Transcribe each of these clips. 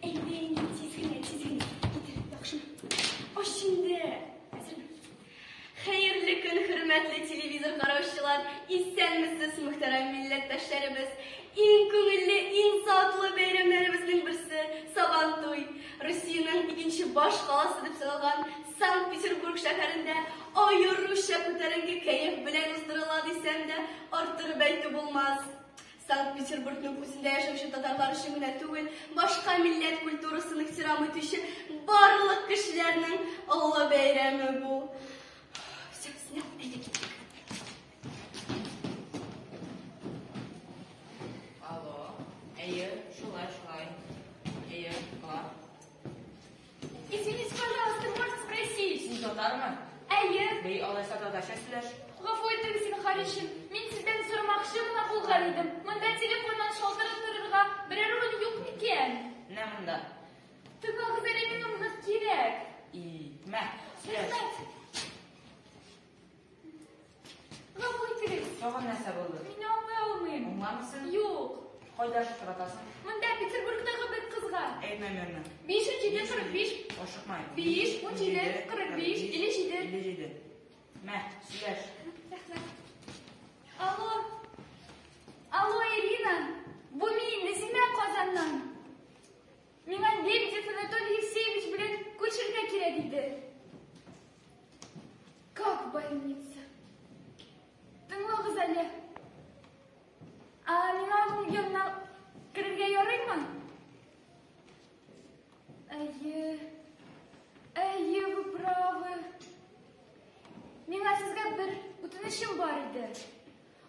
Eğleyin, çizgine. Getir, yakışım. O şimdi. Hayırlı gün, hürmetli televizyon qaravuşçular. İssenmisiz, muhterem milletdaşlarımız. En köngüllü, en zatlı bayramlarımızın birisi Sabantoy. Rusiyanın ikinci baş qalası deb sanalgan Sankt-Peterburg şəhərində ayırışa ko'tarinki kayf bilan uzdurula desem de orttirib aytib bo'lmas. Sankt-Peterburgning o'zida yashovchi tatarlar ishigina tugul, boshqa millat kulturasini ehtirom etishi barliq kishilarning ulug' bayrami bu. Alo, шулай. Клар. Извините, пожалуйста, можно спросить? Син татармы? Бей алайса татарча сөйләш. Гафу итегез, син Харишим. Мин сездән сорамакчы гына булган идем. Монда телефоннан шалтырып торырга берәр урын юк микән? Менә монда. Тыңлагыз әле, миңа моны кирәк. Мә, сөйләш. Гафу итегез. Тагын нәрсә булды? Мин аңлый алмыйм. Аңламыйсың? Юк. Кайда шалтыратасың? Монда Петербургдагы бер кызга. Әйтмәмәме. 5-45. Ашыкмай. 5, 17, 45, 57. Мә, сөйләш. Алло, Ирина. Бу мин Нәсимә Казаннан. Миңа Лебедев Анатолий Евсеевич белән күчергә кирәк иде. Как больница? Тыңлагыз әле. Миңа аның янына керергә ярыймы? Әйе, вы правы. Миңа сезгә бер үтенечем бар иде.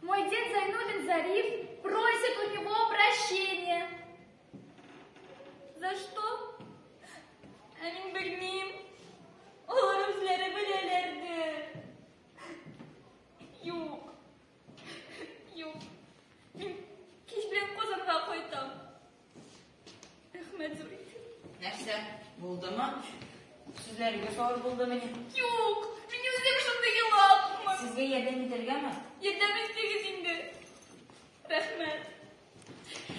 Мой дед Зайнуллин Зариф просит у него прощения. За что? Мин белмим. Алар үзләре беләләрдер. Юк. Мин кич белән Казанга кайтам. Рәхмәт зур итеп. Нәрсә? Булдымы? Сүзләргә савыр булдымы? Юк. Мин үзем шунда елапмын. Сезгә ярдәм итәргәме? Ярдәм итегез инде. Рәхмәт.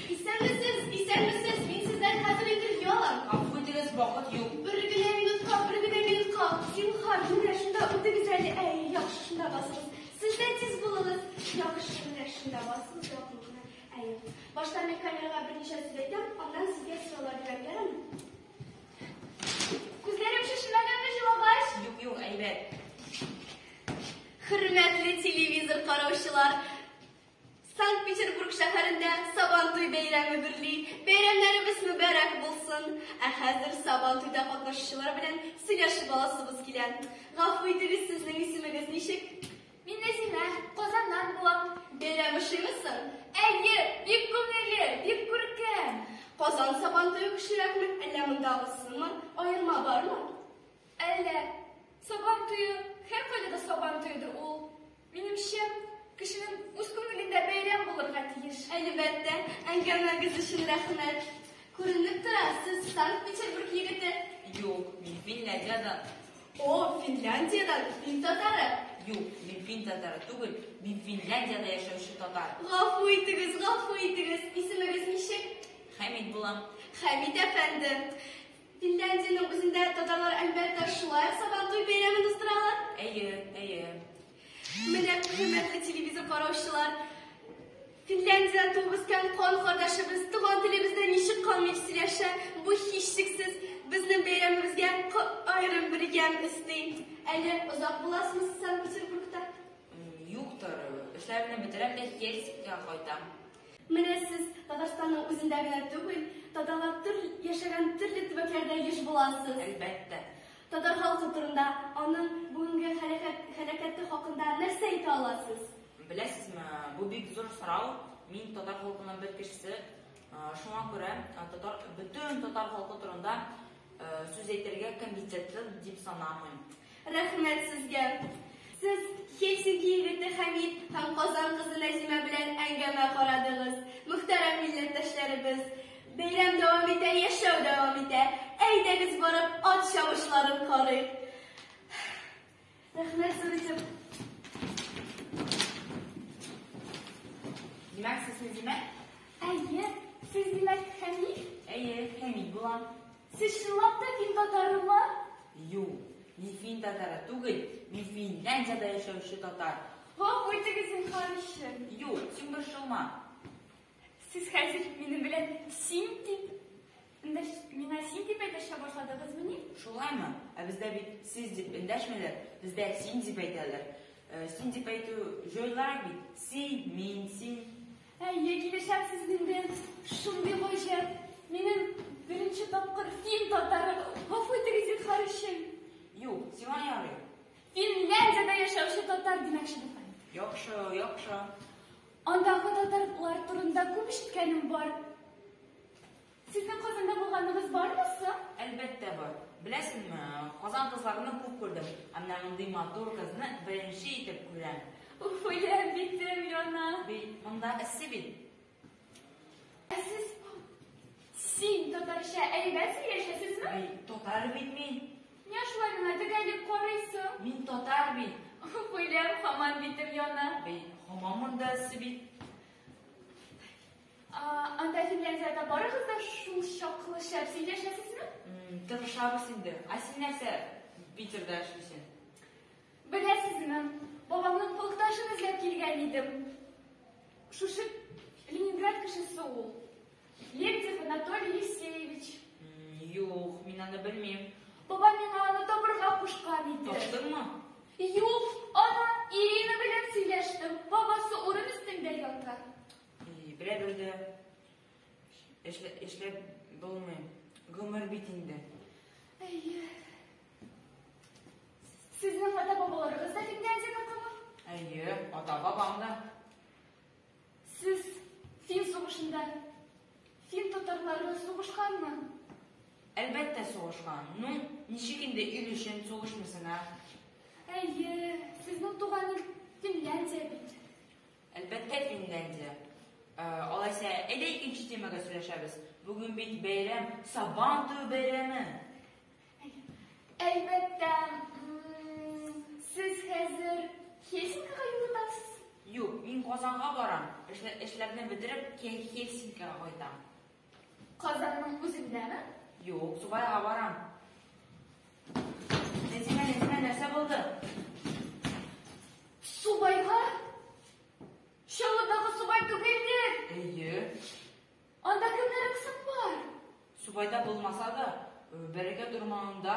Исәнмесез. Мин сездән хәзер интервью алам. Гафу итегез, вакыт юк. Бер генә минутка. Зинһар, менә шунда үтегез әле. Яхшы, шунда басыгыз. Сез дә тиз булыгыз. Яхшы, менә шунда басыгыз. Башта мин камерага берничә сүз әйтәм, андан сезгә сораулар бирәм. Күзләрем шешенмәгәнме җилагач? Юк, әйбәт. Hürmetli televizyon qaravuşçular, Sankt-Peterburg şəhərində Sabantoy bayramı birliyi. Bayramlarımız mübarək bulsun. Hazır Sabantoyda qatnaşıcılar bilan сөйләшеп аласыбыз килә. Гафу итегез, сезнең исемегез ничек? Мин Нәсимә, Казаннан булам. Бәйрәм ошыймысың? Әйе, бик күңелле, бик күркәм. Казан Сабантойы кешерәкме, әллә мондагысымы? Аерма бармы? Әллә Сабантойы һәркайда да Сабантойдыр ул. Минемчә, кешенең үз күңелендә бәйрәм булырга тиеш. Әлбәттә, әңгәмәгез өчен рәхмәт. Күренеп тора, сез Санкт-Петербург егете. Юк, мин Финляндиядан. Финляндиядан, фин татары. Юк, мин фин татары түгел, мин Финляндияда яшәүче татар. Гафу итегез. Исемегез ничек? Хәмид булам. Хәмид әфәнде. Финляндияның үзендә татарлар әлбәттә шулай Сабантуй бәйрәмен уздыралар. Әйе. Менә хөрмәтле телевизор караучылар, Финляндияда туып үскән кан кардәшебез туган телебездә ничек камил сөйләшә, бу һичшиксез безнең бәйрәмебезгә аерым бер ямь өсти. Әле озак буласызмы Санкт-Петербургта? Юктыр, эшләрне бетерәм дә Хельсинкига кайтам. Менә сез Татарстанның үзендә генә түгел, татарлар яшәгән төрле төбәкләрдә еш буласыз. Әлбәттә. Татар халкы турында, аның бүгенге хәрәкәте хакында нәрсә әйтә аласыз? Беләсезме, бу бик зур сорау. Мин татар халкының бер кешесе, шуңа күрә бөтен татар халкы турында сүз әйтергә компетентлы дип санамыйм. Рәхмәт сезгә. Сез Хельсинки егете Хәмид һәм Казан кызы Нәсимә белән әңгәмә карадыгыз. Мөхтәрәм милләттәшләребез, бәйрәм дәвам итә, яшәү дәвам итә. Әйдәгез барып, ат чабышларын карыйк. Рәхмәт зур итеп. Димәк, сез Нәсимә? Әйе, сез димәк Хәмид? Әйе, Хәмид. булам. Сез чынлап та фин татарымы? Юк, мин фин татары түгел, мин Финляндияда яшәүче татар. Гафу итегез, инхарышым. Юк, син борчылма. Сез хәзер минем белән син дип миңа син дип әйтешә башладыгызмы ни? Шулаймы? Ә бездә бит сез дип эндәшмәләр, бездә син дип әйтәләр. Син дип әйтү җайлырак бит. Син, мин, син. Әйе, килешәм сезнең белән. Шундый гаҗәп. Минем беренче тапкыр фин татары. Гафу итегез, инхарышым. Юк, сиңа ярый. Финляндияда яшәүче татар димәкче булам. Яхшы, яхшы. Андагы татарлар турында күп ишеткәнем бар. Сезнең Казанда булганыгыз бармы соң? Әлбәттә бар. Беләсеңме, Казан кызларını күп күрдем. Ә менә мондый матур кызны беренче итеп күрәм. Уфылям битем яна. Бит, монда эссе бит. Син татарча әйбәт сөйләшәсезме? Бит, татар бит мин. Нигә шулай гына тегәлеп карыйсың? Мин татар бит. Уфылям һаман битем яна. Бит, һаман монда эссе бит. Анда Финляндиядә барыгыз да шул чаклы шәп сөйләшәсезме? Тырышабыз инде. Ә син нәрсә Питерда эшлисең? Беләсезме? Бабамның полкташын эзләп килгән идем. Шушы Ленинград кешесе ул. Лебедев Анатолий Евсеевич. Юк, мин аны белмим. Бабам миңа аны табырга кушкан иде. Таптыңмы? Юк, ана Ирина белән сөйләштем. Бабасы урын өстендә ята. Берәр дә эшләп булмый. Гомер бит инде. Әйе. Сезнең ата-бабаларыгыз да Финляндиядәме? Әйе, ата-бабам да. Сез фин сугышында фин татарлары сугышканмы? Әлбәттә сугышкан. Ну, ничек инде ил өчен сугышмыйсың, а? Әйе, сезнең туганыгыз Финляндия бит. Әлбәттә Финляндия. Алайса, әйдә икенче темага сөйләшәбез. Бүген бит бәйрәм, Сабантуй бәйрәме. Әлбәттә, сез хәзер Хельсинкига юл тотасыз? Юк, мин Казанга барам. Эшләрне бетереп, Хельсинкига кайтам. Казанның үзендәме? Юк, Субайга барам. Нәзимә, нәрсә булды? Субайга? Чаллыдагы Субай түгелдер. Әйе. Анда кемнәр соң бар? Субайда булмаса да, Бәрәкәт урманында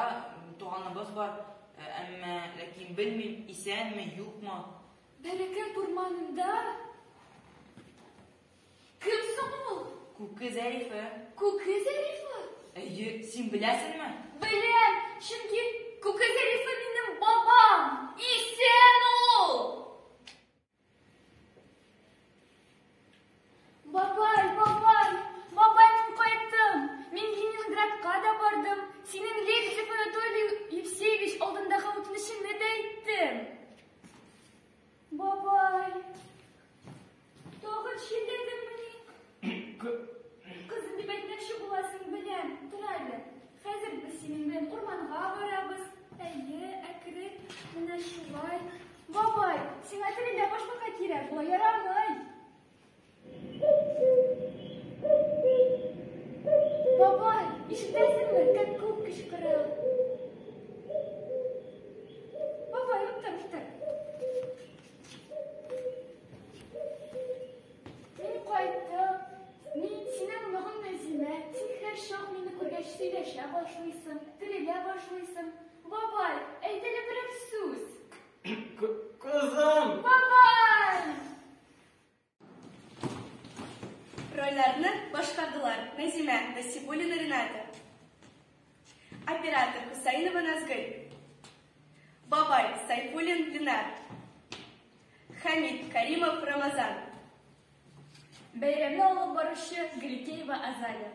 туганыбыз бар. Әмма ләкин белмим, исәнме, юкмы? Бәрәкәт урманында? Кем соң ул? Күке Зәрифә. Күке Зәрифә? Әйе, син беләсеңме? Беләм, чөнки Күке Зәрифә минем бабам. Исән ул. Бабай, мин кайттым. Мин Ленинградка да бардым. Синең Лебедев Анатолий Евсеевич алдындагы үтенечеңне дә әйттем. Бабай, тагын шилдәдеңме? Кызым дип әйтмәкче буласың, беләм. Тор әле. Хәзер без синең белән урманга барабыз. Әйе, әкрен, менә шулай. Бабай, сиңа телендә башка кирәк, булай ярамый. Бабай, ишетәсеңме? Күк кычкыра. Бабай, уттыр. Мин кайттым. Мин синең ныгын Нәзимә. Син һәр чак мине күргәч сөйләшә башлыйсың, терелә башлыйсың. Бабай, әйт әле берәр сүз. Кызым! Бабай! Рольләрне башкардылар Нәзимә Насибуллина Рената, оператор Хусаинова Назгөл, Бабай Сайфуллин Ленар, Хамид Каримов Рамазан, Бәйрәмне алып баручы Грикеева Азалия.